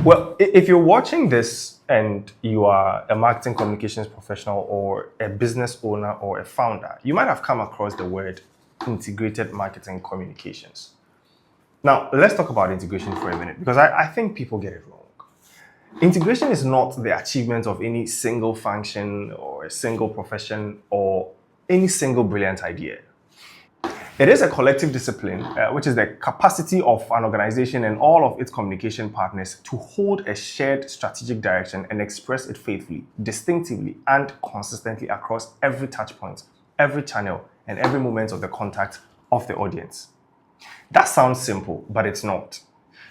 Well, if you're watching this and you are a marketing communications professional or a business owner or a founder, you might have come across the word integrated marketing communications. Now, let's talk about integration for a minute because I think people get it wrong. Integration is not the achievement of any single function or a single profession or any single brilliant idea. It is a collective discipline, which is the capacity of an organization and all of its communication partners to hold a shared strategic direction and express it faithfully, distinctively, and consistently across every touch point, every channel, and every moment of the contact of the audience. That sounds simple, but it's not.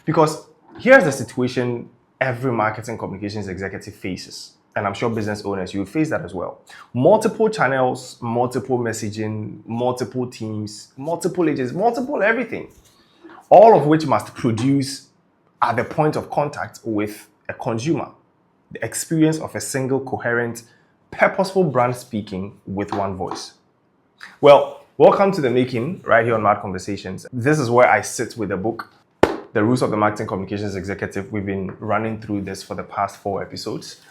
Because here's the situation every marketing communications executive faces. And I'm sure business owners, you will face that as well. Multiple channels, multiple messaging, multiple teams, multiple agents, multiple everything. All of which must produce at the point of contact with a consumer. The experience of a single, coherent, purposeful brand speaking with one voice. Well, welcome to the making right here on Mad Conversations. This is where I sit with the book, The Rules of the Marketing Communications Executive. We've been running through this for the past 4 episodes.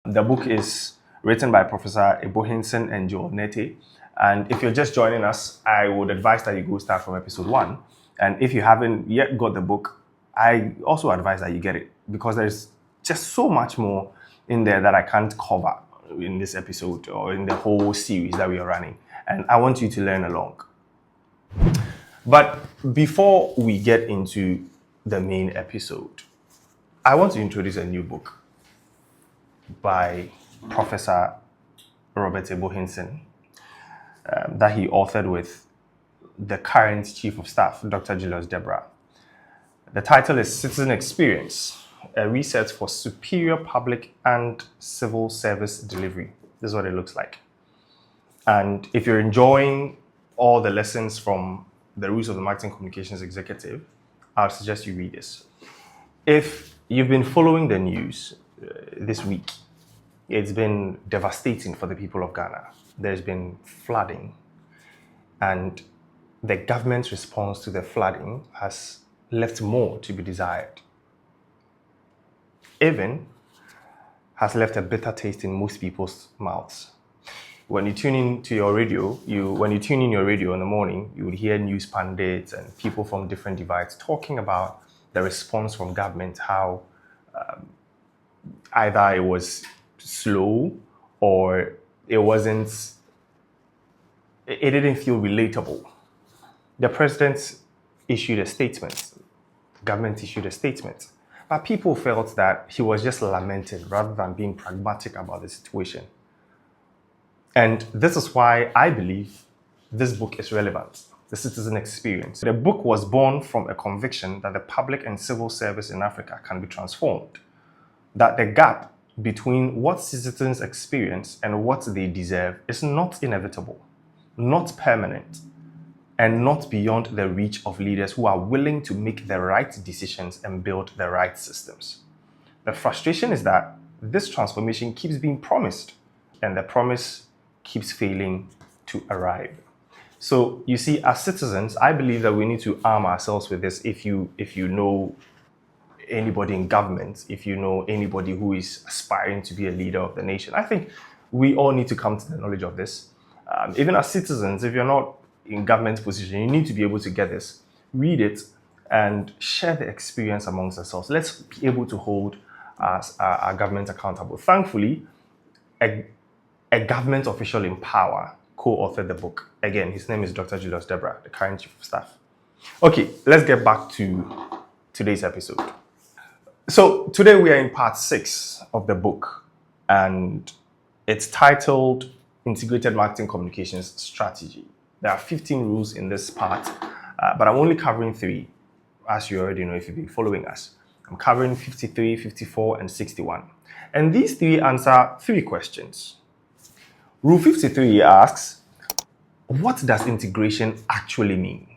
The book is written by Professor Hinson and Nettey. And if you're just joining us, I would advise that you go start from episode 1. And if you haven't yet got the book, I also advise that you get it because there's just so much more in there that I can't cover in this episode or in the whole series that we are running. And I want you to learn along. But before we get into the main episode, I want to introduce a new book by Professor Robert Hinson that he authored with the current Chief of Staff, Dr. Julius Debra. The title is Citizen Experience, a research for superior public and civil service delivery. This is what it looks like. And if you're enjoying all the lessons from the Rules of the Marketing Communications Executive, I would suggest you read this. If you've been following the news this week, it's been devastating for the people of Ghana. There's been flooding, and the government's response to the flooding has left more to be desired. Even has left a bitter taste in most people's mouths. When you tune in to your radio, when you tune in your radio in the morning, you would hear news pundits and people from different divides talking about the response from government, how either it was slow or it didn't feel relatable. The president issued a statement, the government issued a statement, but people felt that he was just lamenting rather than being pragmatic about the situation. And this is why I believe this book is relevant, The Citizen Experience. The book was born from a conviction that the public and civil service in Africa can be transformed, that the gap between what citizens experience and what they deserve is not inevitable, not permanent, and not beyond the reach of leaders who are willing to make the right decisions and build the right systems. The frustration is that this transformation keeps being promised, and the promise keeps failing to arrive. So you see, as citizens, I believe that we need to arm ourselves with this. If you know anybody in government, if you know anybody who is aspiring to be a leader of the nation, I think we all need to come to the knowledge of this. Even as citizens, if you're not in government position, you need to be able to get this, read it, and share the experience amongst ourselves. Let's be able to hold our government accountable. Thankfully, a government official in power co-authored the book. Again, his name is Dr. Julius Debra, the current Chief of Staff. Okay, let's get back to today's episode. So today we are in part 6 of the book, and it's titled Integrated Marketing Communications Strategy. There are 15 rules in this part, but I'm only covering 3, as you already know if you've been following us. I'm covering 53, 54, and 61. And these 3 answer 3 questions. Rule 53 asks, what does integration actually mean?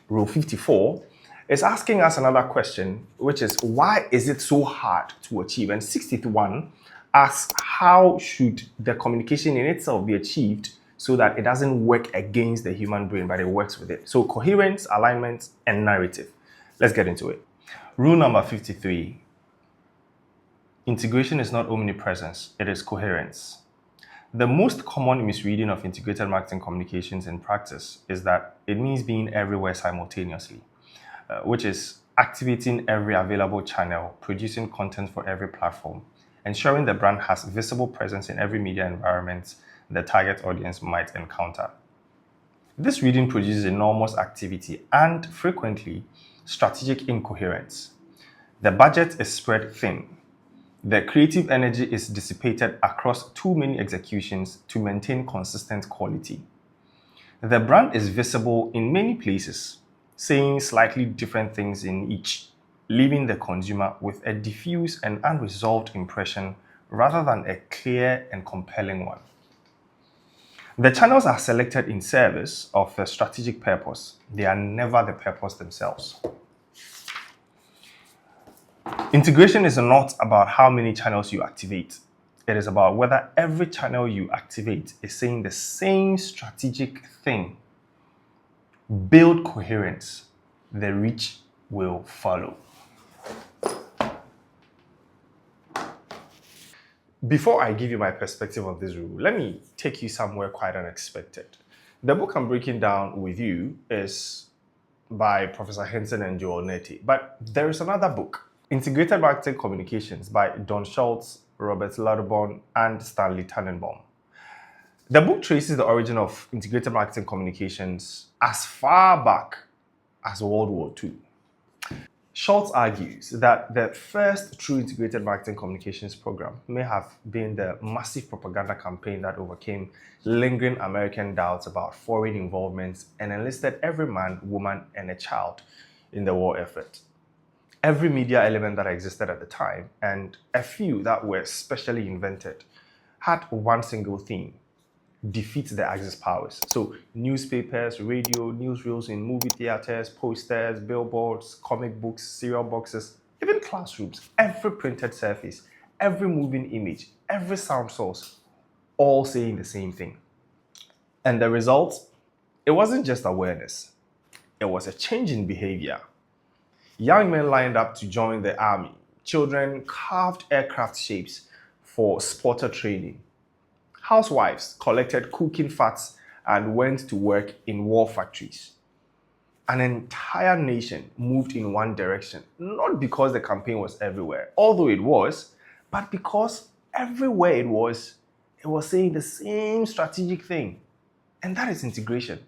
Rule 54 is asking us another question, which is, why is it so hard to achieve? And 61 asks, how should the communication in itself be achieved so that it doesn't work against the human brain, but it works with it? So coherence, alignment, and narrative. Let's get into it. Rule number 53 Integration is not omnipresence, it is coherence. The most common misreading of integrated marketing communications in practice is that it means being everywhere simultaneously, which is activating every available channel, producing content for every platform, ensuring the brand has visible presence in every media environment the target audience might encounter. This reading produces enormous activity and, frequently, strategic incoherence. The budget is spread thin. The creative energy is dissipated across too many executions to maintain consistent quality. The brand is visible in many places, saying slightly different things in each, leaving the consumer with a diffuse and unresolved impression rather than a clear and compelling one. The channels are selected in service of a strategic purpose. They are never the purpose themselves. Integration is not about how many channels you activate. It is about whether every channel you activate is saying the same strategic thing. Build coherence. The reach will follow. Before I give you my perspective of this rule, let me take you somewhere quite unexpected. The book I'm breaking down with you is by Professor Hinson and Nettey, but there is another book, Integrated Marketing Communications by Don Schultz, Robert Ladebon, and Stanley Tannenbaum. The book traces the origin of integrated marketing communications as far back as World War II. Schultz argues that the first true integrated marketing communications program may have been the massive propaganda campaign that overcame lingering American doubts about foreign involvement and enlisted every man, woman, and a child in the war effort. Every media element that existed at the time, and a few that were specially invented, had one single theme: defeat the Axis powers. So newspapers, radio, newsreels in movie theaters, posters, billboards, comic books, cereal boxes, even classrooms, every printed surface, every moving image, every sound source, all saying the same thing. And the result? It wasn't just awareness. It was a change in behavior. Young men lined up to join the army. Children carved aircraft shapes for spotter training. Housewives collected cooking fats and went to work in war factories. An entire nation moved in one direction, not because the campaign was everywhere, although it was, but because everywhere it was saying the same strategic thing. And that is integration.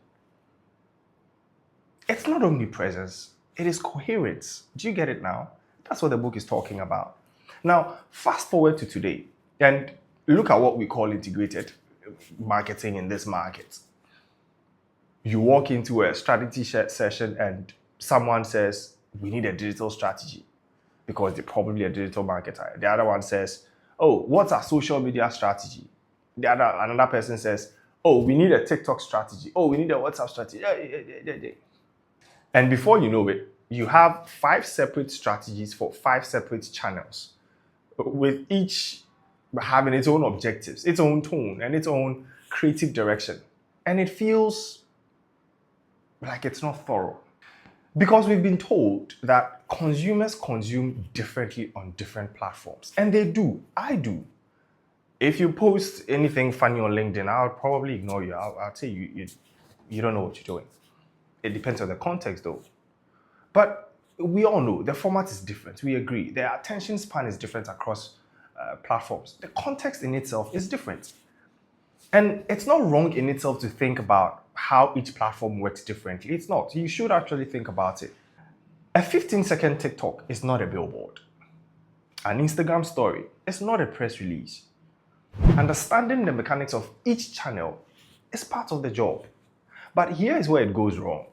It's not omnipresence, it is coherence. Do you get it now? That's what the book is talking about. Now, fast forward to today, and look at what we call integrated marketing in this market. You walk into a strategy session and someone says, we need a digital strategy, because they're probably a digital marketer. The other one says, oh, what's our social media strategy? Another person says, oh, we need a TikTok strategy. Oh, we need a WhatsApp strategy. And before you know it, you have 5 separate strategies for 5 separate channels, with each having its own objectives, its own tone, and its own creative direction. And it feels like it's not thorough. Because we've been told that consumers consume differently on different platforms. And they do. I do. If you post anything funny on LinkedIn, I'll probably ignore you. I'll say you don't know what you're doing. It depends on the context, though. But we all know the format is different. We agree. The attention span is different across platforms. The context in itself is different. And it's not wrong in itself to think about how each platform works differently. It's not. You should actually think about it. A 15-second TikTok is not a billboard. An Instagram story is not a press release. Understanding the mechanics of each channel is part of the job. But here is where it goes wrong.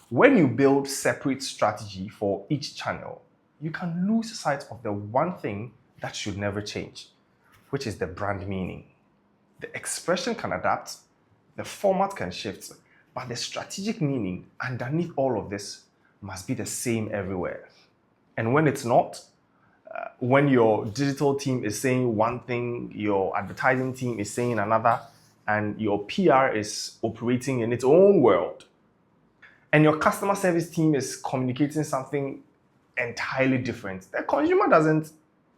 When you build separate strategy for each channel, you can lose sight of the one thing that should never change, which is the brand meaning. The expression can adapt, the format can shift, but the strategic meaning underneath all of this must be the same everywhere. And when it's not, when your digital team is saying one thing, your advertising team is saying another, and your PR is operating in its own world, and your customer service team is communicating something entirely different, the consumer doesn't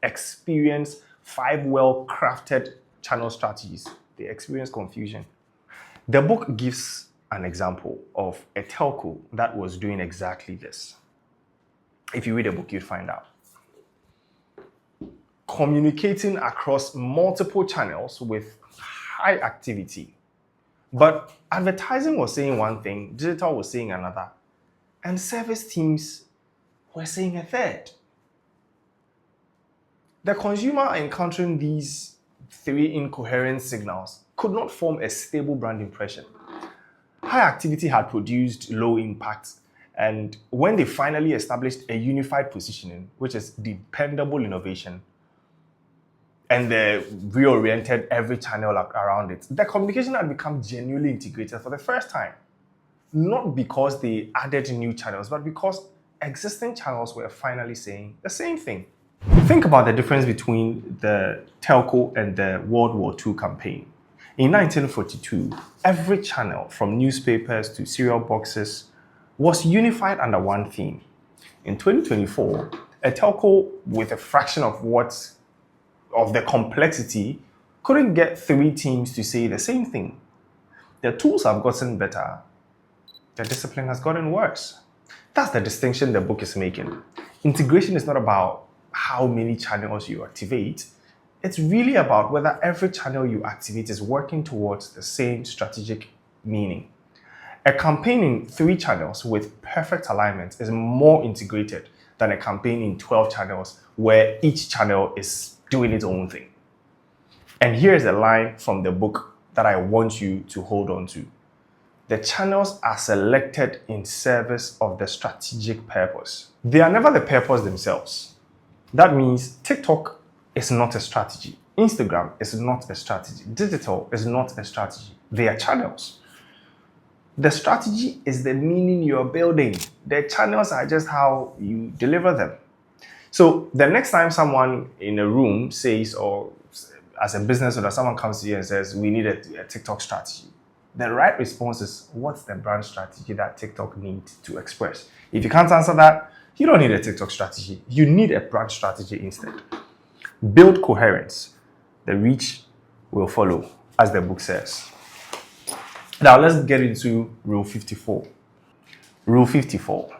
experience 5 well-crafted channel strategies. They experience confusion. The book gives an example of a telco that was doing exactly this. If you read the book, you'd find out. Communicating across multiple channels with high activity. But advertising was saying one thing, digital was saying another, and service teams were saying a third. The consumer encountering these 3 incoherent signals could not form a stable brand impression. High activity had produced low impact, and when they finally established a unified positioning, which is dependable innovation, and they reoriented every channel around it, the communication had become genuinely integrated for the first time. Not because they added new channels, but because existing channels were finally saying the same thing. Think about the difference between the telco and the World War II campaign. In 1942, every channel, from newspapers to cereal boxes, was unified under one theme. In 2024, a telco with a fraction of the complexity couldn't get 3 teams to say the same thing. The tools have gotten better. The discipline has gotten worse. That's the distinction the book is making. Integration is not about how many channels you activate. It's really about whether every channel you activate is working towards the same strategic meaning. A campaign in 3 channels with perfect alignment is more integrated than a campaign in 12 channels where each channel is doing its own thing. And here's a line from the book that I want you to hold on to. The channels are selected in service of the strategic purpose. They are never the purpose themselves. That means TikTok is not a strategy. Instagram is not a strategy. Digital is not a strategy. They are channels. The strategy is the meaning you're building. The channels are just how you deliver them. So the next time someone in a room says, or as a business owner, someone comes to you and says, we need a TikTok strategy, the right response is, what's the brand strategy that TikTok needs to express? If you can't answer that, you don't need a TikTok strategy. You need a brand strategy instead. Build coherence. The reach will follow, as the book says. Now let's get into Rule 54. Rule 54.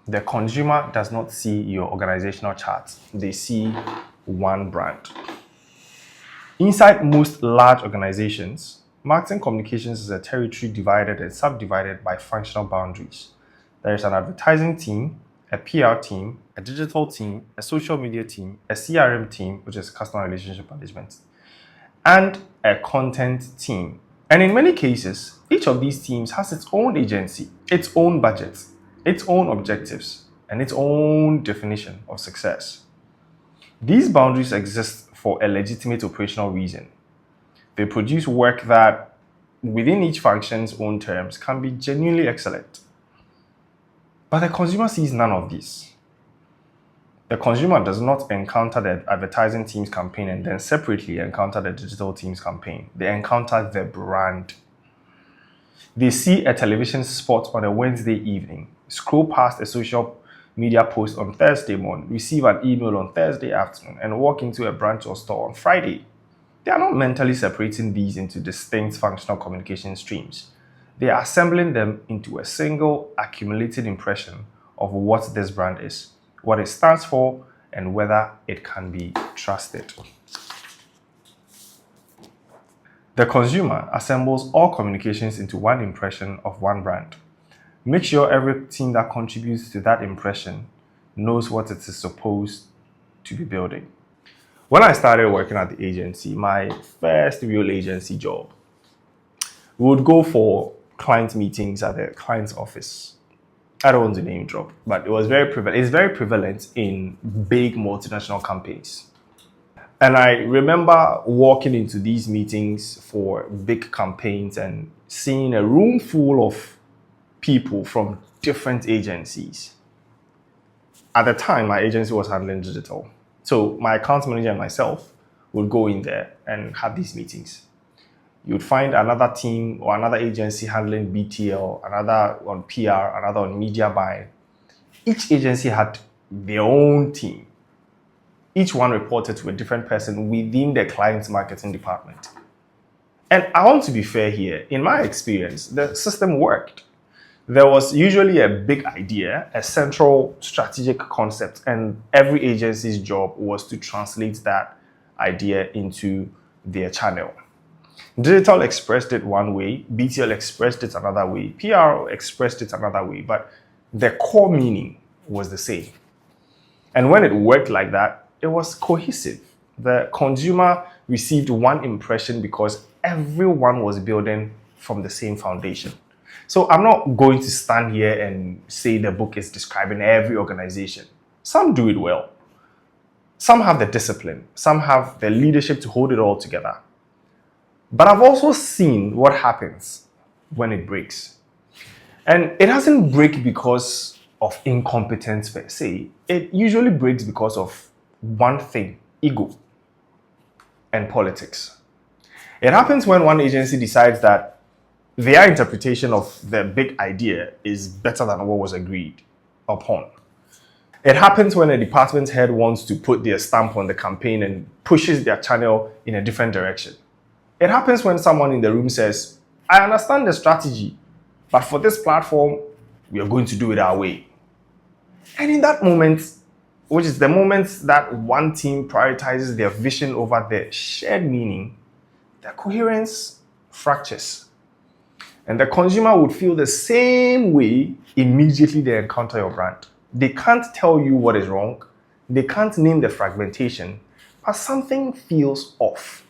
The consumer does not see your organizational chart. They see one brand. Inside most large organizations, marketing communications is a territory divided and subdivided by functional boundaries. There is an advertising team, a PR team, a digital team, a social media team, a CRM team, which is customer relationship management, and a content team. And in many cases, each of these teams has its own agency, its own budget, its own objectives, and its own definition of success. These boundaries exist for a legitimate operational reason. They produce work that, within each function's own terms, can be genuinely excellent. But the consumer sees none of this. The consumer does not encounter the advertising team's campaign and then separately encounter the digital team's campaign. They encounter the brand. They see a television spot on a Wednesday evening, scroll past a social media post on Thursday morning, receive an email on Thursday afternoon, and walk into a branch or store on Friday. They are not mentally separating these into distinct functional communication streams. They are assembling them into a single accumulated impression of what this brand is, what it stands for, and whether it can be trusted. The consumer assembles all communications into one impression of one brand. Make sure every team that contributes to that impression knows what it is supposed to be building. When I started working at the agency, my first real agency job, we would go for client meetings at the client's office. I don't want to name drop, but it was very prevalent. It's very prevalent in big multinational companies. And I remember walking into these meetings for big campaigns and seeing a room full of people from different agencies. At the time, my agency was handling digital. So my account manager and myself would go in there and have these meetings. You'd find another team or another agency handling BTL, another on PR, another on media buying. Each agency had their own team. Each one reported to a different person within the client's marketing department. And I want to be fair here. In my experience, the system worked. There was usually a big idea, a central strategic concept, and every agency's job was to translate that idea into their channel. Digital expressed it one way, BTL expressed it another way, PR expressed it another way, but the core meaning was the same. And when it worked like that, it was cohesive. The consumer received one impression because everyone was building from the same foundation. So I'm not going to stand here and say the book is describing every organization. Some do it well. Some have the discipline. Some have the leadership to hold it all together. But I've also seen what happens when it breaks. And it doesn't break because of incompetence per se. It usually breaks because of one thing: ego and politics. It happens when one agency decides that their interpretation of the big idea is better than what was agreed upon. It happens when a department head wants to put their stamp on the campaign and pushes their channel in a different direction. It happens when someone in the room says, "I understand the strategy, but for this platform, we are going to do it our way." And in that moment, which is the moment that one team prioritizes their vision over their shared meaning, the coherence fractures. And the consumer would feel the same way immediately they encounter your brand. They can't tell you what is wrong. They can't name the fragmentation, but something feels off.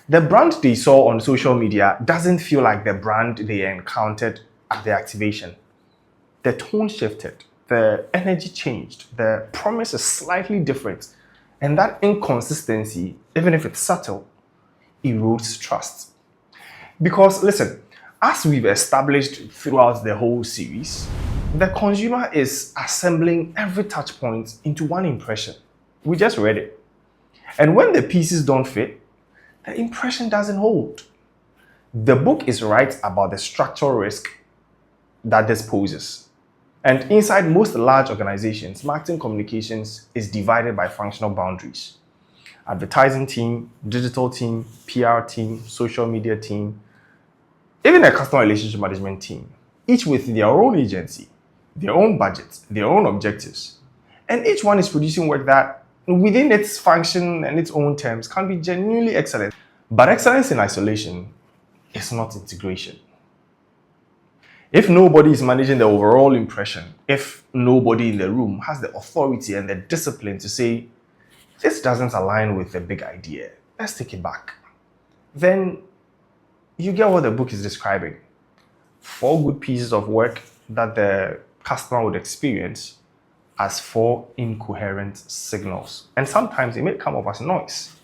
The brand they saw on social media doesn't feel like the brand they encountered at the activation. The tone shifted, the energy changed, the promise is slightly different, and that inconsistency, even if it's subtle, erodes trust. Because listen, as we've established throughout the whole series, the consumer is assembling every touch point into one impression. We just read it. And when the pieces don't fit, the impression doesn't hold. The book is right about the structural risk that this poses. And inside most large organizations, marketing communications is divided by functional boundaries. Advertising team, digital team, PR team, social media team, even a customer relationship management team, each with their own agency, their own budget, their own objectives. And each one is producing work that, within its function and its own terms, can be genuinely excellent. But excellence in isolation is not integration. If nobody is managing the overall impression, if nobody in the room has the authority and the discipline to say, "This doesn't align with the big idea, let's take it back," then you get what the book is describing. 4 good pieces of work that the customer would experience as 4 incoherent signals. And sometimes it may come off as noise.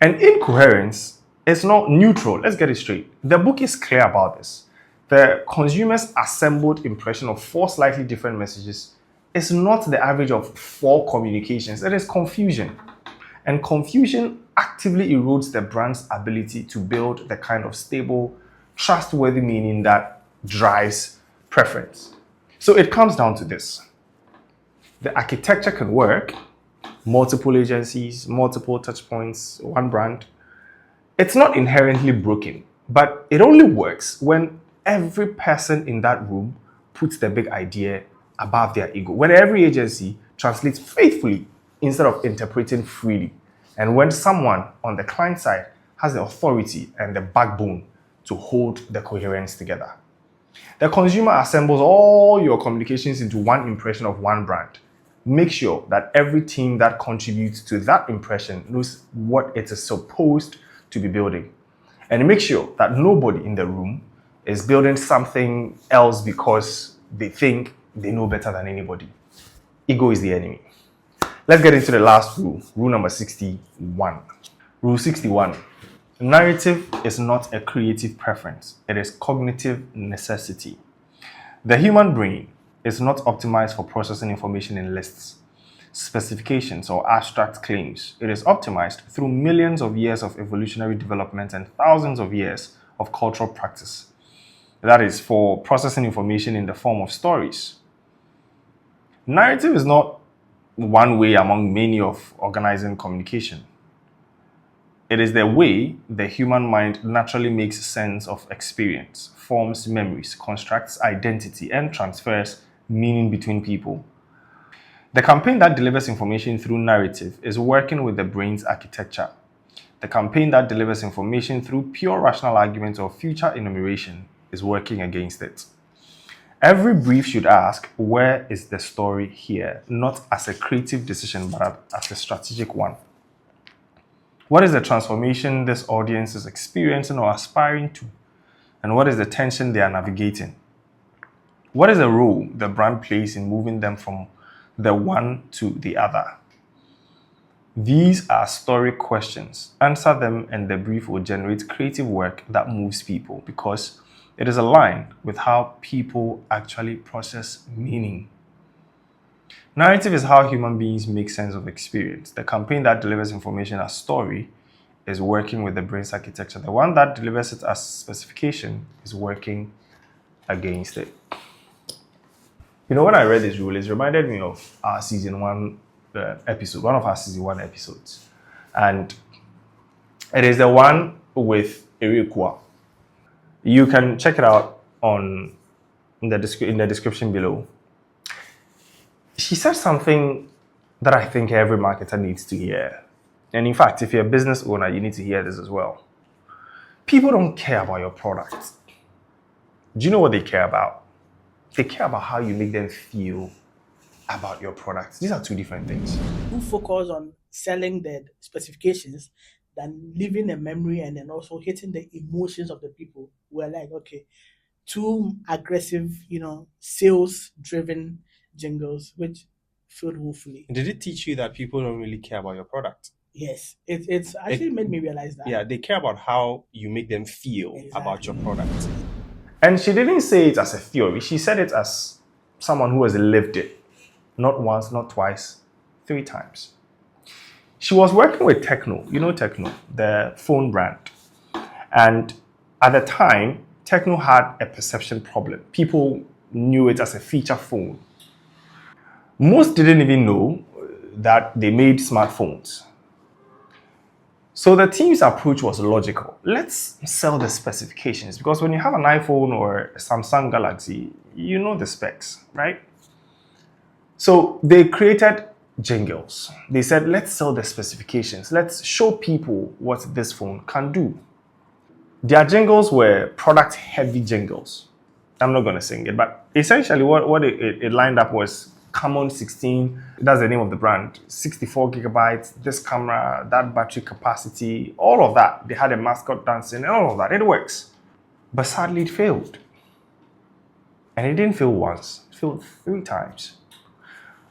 And incoherence is not neutral. Let's get it straight. The book is clear about this. The consumer's assembled impression of 4 slightly different messages is not the average of 4 communications. It is confusion. And confusion actively erodes the brand's ability to build the kind of stable, trustworthy meaning that drives preference. So it comes down to this. The architecture can work, multiple agencies, multiple touch points, one brand. It's not inherently broken, but it only works when every person in that room puts the big idea above their ego. When every agency translates faithfully instead of interpreting freely. And when someone on the client side has the authority and the backbone to hold the coherence together. The consumer assembles all your communications into one impression of one brand. Make sure that every team that contributes to that impression knows what it is supposed to be building. And make sure that nobody in the room is building something else because they think they know better than anybody. Ego is the enemy. Let's get into the last rule, rule number 61. Rule 61. Narrative is not a creative preference. It is cognitive necessity. The human brain is not optimized for processing information in lists, specifications, or abstract claims. It is optimized through millions of years of evolutionary development and thousands of years of cultural practice. That is for processing information in the form of stories. Narrative is not one way among many of organizing communication. It is the way the human mind naturally makes sense of experience, forms memories, constructs identity, and transfers meaning between people. The campaign that delivers information through narrative is working with the brain's architecture. The campaign that delivers information through pure rational arguments or future enumeration is working against it. Every brief should ask, where is the story here? Not as a creative decision, but as a strategic one. What is the transformation this audience is experiencing or aspiring to? And what is the tension they are navigating? What is the role the brand plays in moving them from the one to the other? These are story questions. Answer them and the brief will generate creative work that moves people because it is aligned with how people actually process meaning. Narrative is how human beings make sense of experience. The campaign that delivers information as story is working with the brain's architecture. The one that delivers it as specification is working against it. You know, when I read this rule, it reminded me of our season one episode, one of our season one episodes. And it is the one with Abeiku. You can check it out in the description below. She said something that I think every marketer needs to hear. And in fact, if you're a business owner, you need to hear this as well. People don't care about your product. Do you know what they care about? They care about how you make them feel about your product. These are two different things. Who focus on selling the specifications than leaving a memory and then also hitting the emotions of the people who are like, okay, too aggressive, sales driven jingles, which filled woefully. Did it teach you that people don't really care about your product? Yes, it's actually made me realize that. Yeah, they care about how you make them feel about your product. And she didn't say it as a theory. She said it as someone who has lived it. Not once, not twice, 3 times. She was working with Tecno. You know Tecno, the phone brand. And at the time, Tecno had a perception problem. People knew it as a feature phone. Most didn't even know that they made smartphones. So the team's approach was logical. Let's sell the specifications because when you have an iPhone or a Samsung Galaxy, you know the specs, right? So they created jingles. They said, let's sell the specifications. Let's show people what this phone can do. Their jingles were product-heavy jingles. I'm not going to sing it, but essentially what it lined up was Common 16, that's the name of the brand, 64 gigabytes, this camera, that battery capacity, all of that. They had a mascot dancing, and all of that. It works. But sadly, it failed. And it didn't fail once, it failed 3 times.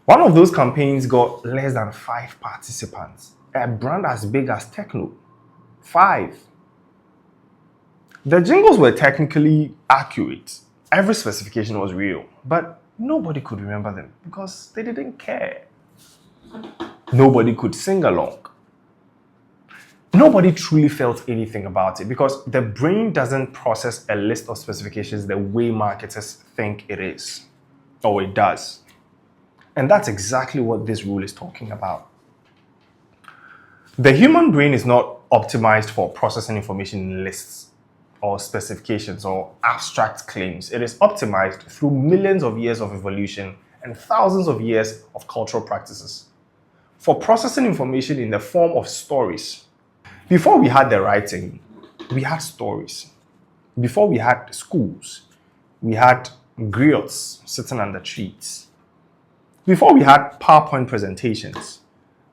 One of those campaigns got less than 5 participants. A brand as big as Tecno. 5. The jingles were technically accurate. Every specification was real, but nobody could remember them because they didn't care. Nobody could sing along. Nobody truly felt anything about it because the brain doesn't process a list of specifications the way marketers think it is, or it does. And that's exactly what this rule is talking about. The human brain is not optimized for processing information in lists or specifications or abstract claims. It is optimized through millions of years of evolution and thousands of years of cultural practices for processing information in the form of stories. Before we had the writing, we had stories. Before we had schools, we had griots sitting under trees. Before we had PowerPoint presentations,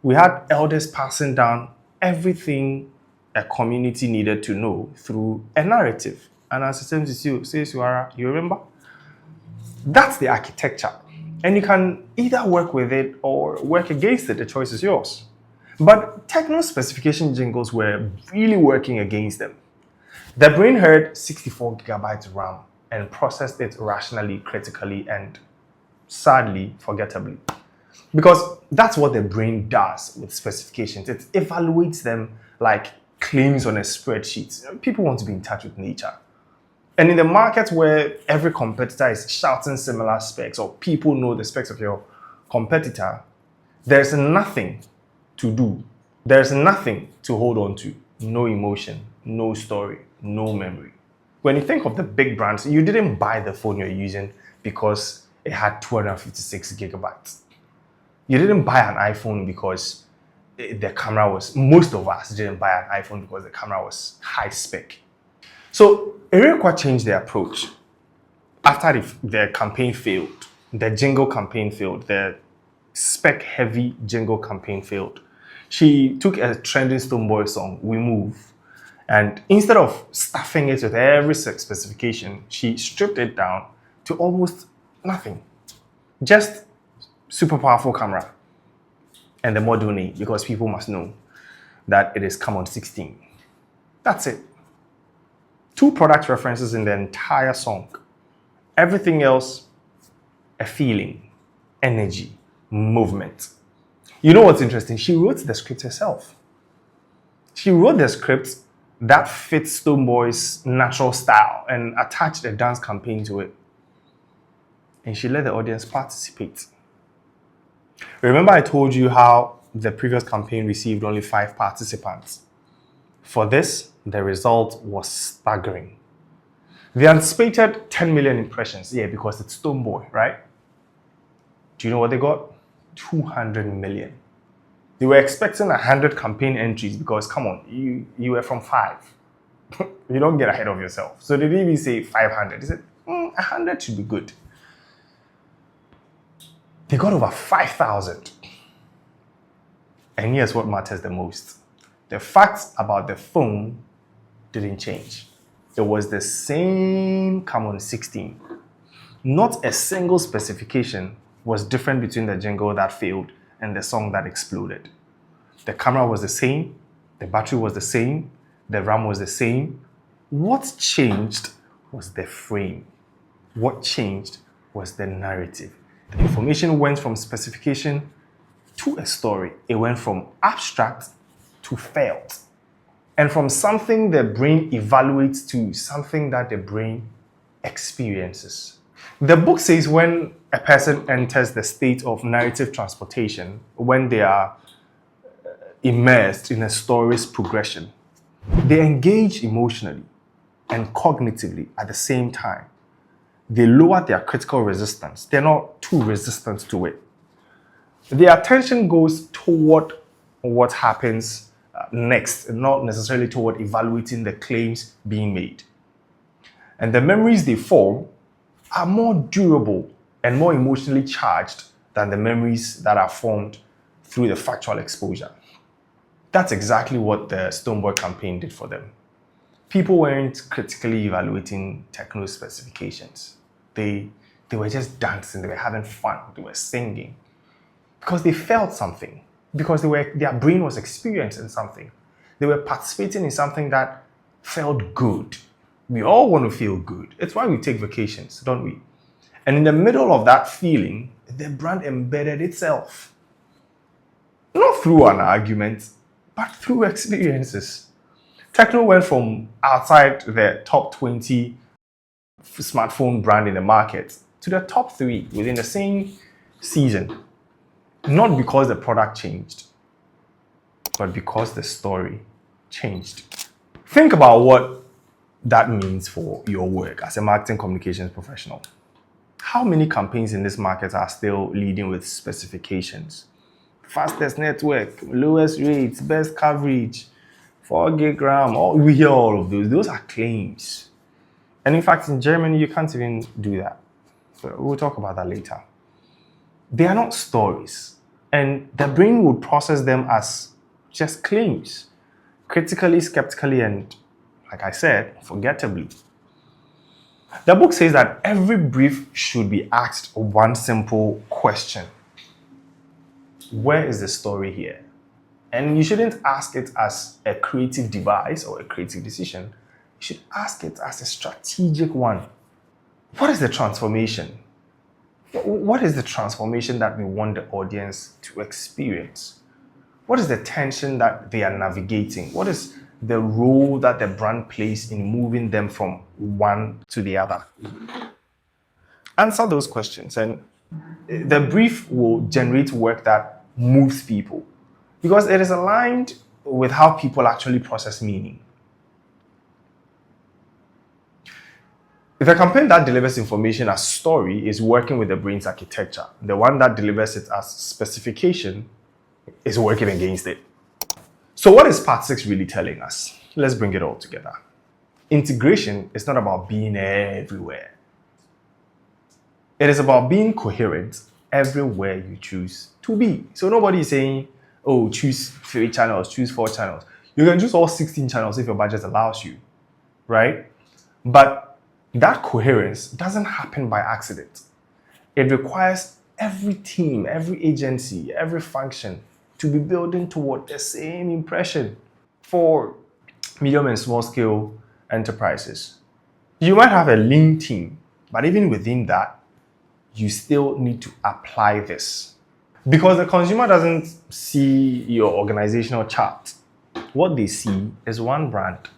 we had elders passing down everything a community needed to know through a narrative. And as the same says, you remember? That's the architecture. And you can either work with it or work against it. The choice is yours. But Tecno specification jingles were really working against them. The brain heard 64 gigabytes RAM and processed it rationally, critically, and sadly, forgettably. Because that's what the brain does with specifications. It evaluates them like claims on a spreadsheet. People want to be in touch with nature. And in the market where every competitor is shouting similar specs or people know the specs of your competitor, There's nothing to do. There's nothing to hold on to. No emotion, no story, no memory. When you think of the big brands, you didn't buy the phone you're using because it had 256 gigabytes. You didn't buy an iPhone because the camera was, most of us didn't buy an iPhone because the camera was high spec. So Abeiku changed their approach. After the campaign failed, the jingle campaign failed, the spec heavy jingle campaign failed, she took a trending Stonebwoy song, We Move, and instead of stuffing it with every specification, she stripped it down to almost nothing. Just super powerful camera and the model name, because people must know that it is Come On 16. That's it. 2 product references in the entire song. Everything else, a feeling, energy, movement. You know what's interesting? She wrote the script herself. She wrote the script that fits Stonebwoy's natural style and attached a dance campaign to it. And she let the audience participate. Remember I told you how the previous campaign received only 5 participants. For this, the result was staggering. They anticipated 10 million impressions, because it's Stonebwoy, right? Do you know what they got? 200 million. They were expecting 100 campaign entries because, come on, you were from 5. You don't get ahead of yourself. So they didn't even say 500. They said, 100 should be good. They got over 5,000. And here's what matters the most. The facts about the phone didn't change. It was the same Come On 16. Not a single specification was different between the jingle that failed and the song that exploded. The camera was the same, the battery was the same, the RAM was the same. What changed was the frame. What changed was the narrative. The information went from specification to a story. It went from abstract to felt. And from something the brain evaluates to something that the brain experiences. The book says when a person enters the state of narrative transportation, when they are immersed in a story's progression, they engage emotionally and cognitively at the same time. They lower their critical resistance. They're not too resistant to it. Their attention goes toward what happens next, not necessarily toward evaluating the claims being made. And the memories they form are more durable and more emotionally charged than the memories that are formed through the factual exposure. That's exactly what the Stonebwoy campaign did for them. People weren't critically evaluating Tecno specifications. They were just dancing, they were having fun, they were singing. Because they felt something. Because their brain was experiencing something. They were participating in something that felt good. We all want to feel good. It's why we take vacations, don't we? And in the middle of that feeling, the brand embedded itself. Not through an argument, but through experiences. Tecno went from outside the top 20 smartphone brand in the market to the top 3 within the same season. Not because the product changed, but because the story changed. Think about what that means for your work as a marketing communications professional. How many campaigns in this market are still leading with specifications? Fastest network, lowest rates, best coverage, 4 gig RAM, we hear all of those. Those are claims. And in fact, in Germany, you can't even do that. So we'll talk about that later. They are not stories. And the brain would process them as just claims, critically, skeptically, and, like I said, forgettably. The book says that every brief should be asked one simple question. Where is the story here? And you shouldn't ask it as a creative device or a creative decision. You should ask it as a strategic one. What is the transformation? What is the transformation that we want the audience to experience? What is the tension that they are navigating? What is the role that the brand plays in moving them from one to the other? Answer those questions, and the brief will generate work that moves people because it is aligned with how people actually process meaning. If a campaign that delivers information as story is working with the brain's architecture, the one that delivers it as specification is working against it. So what is part 6 really telling us? Let's bring it all together. Integration is not about being everywhere. It is about being coherent everywhere you choose to be. So nobody is saying, oh, choose 3 channels, choose 4 channels. You can choose all 16 channels if your budget allows you, right? But that coherence doesn't happen by accident. It requires every team, every agency, every function to be building toward the same impression. For medium and small scale enterprises, you might have a lean team, but even within that, you still need to apply this. Because the consumer doesn't see your organizational chart. What they see is one brand.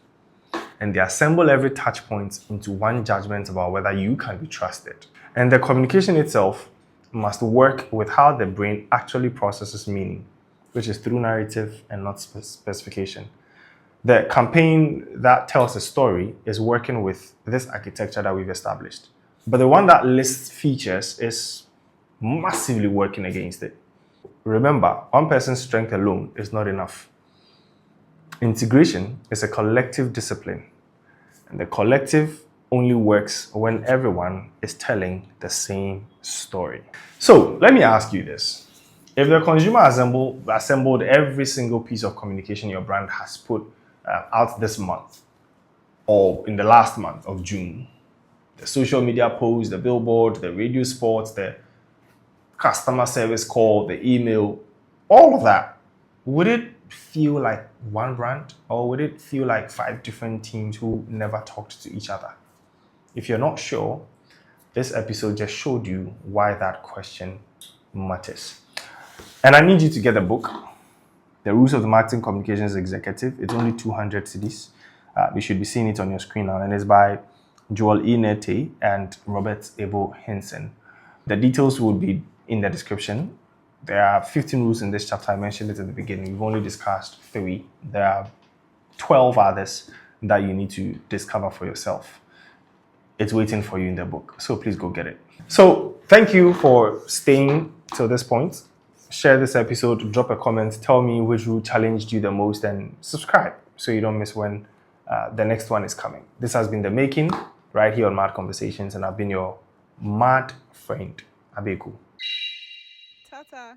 And they assemble every touch point into one judgment about whether you can be trusted. And the communication itself must work with how the brain actually processes meaning, which is through narrative and not specification. The campaign that tells a story is working with this architecture that we've established. But the one that lists features is massively working against it. Remember, one person's strength alone is not enough. Integration is a collective discipline, and the collective only works when everyone is telling the same story. So let me ask you this. If the consumer assembled every single piece of communication your brand has put out this month, or in the last month of June, the social media post, the billboard, the radio spots, the customer service call, the email, all of that, would it feel like one brand, or would it feel like 5 different teams who never talked to each other? If you're not sure, this episode just showed you why that question matters. And I need you to get the book, The Rules of the Marketing Communications Executive. It's only 200 CDs. You should be seeing it on your screen now, and it's by Joel E. Nettey and Robert Abel Hinson. The details will be in the description. There are 15 rules in this chapter. I mentioned it at the beginning. We've only discussed 3. There are 12 others that you need to discover for yourself. It's waiting for you in the book, so please go get it. So thank you for staying till this point. Share this episode, drop a comment, tell me which rule challenged you the most, and subscribe so you don't miss when the next one is coming. This has been The Making, right here on Mad Conversations, and I've been your mad friend, Abeiku. Ta-ta.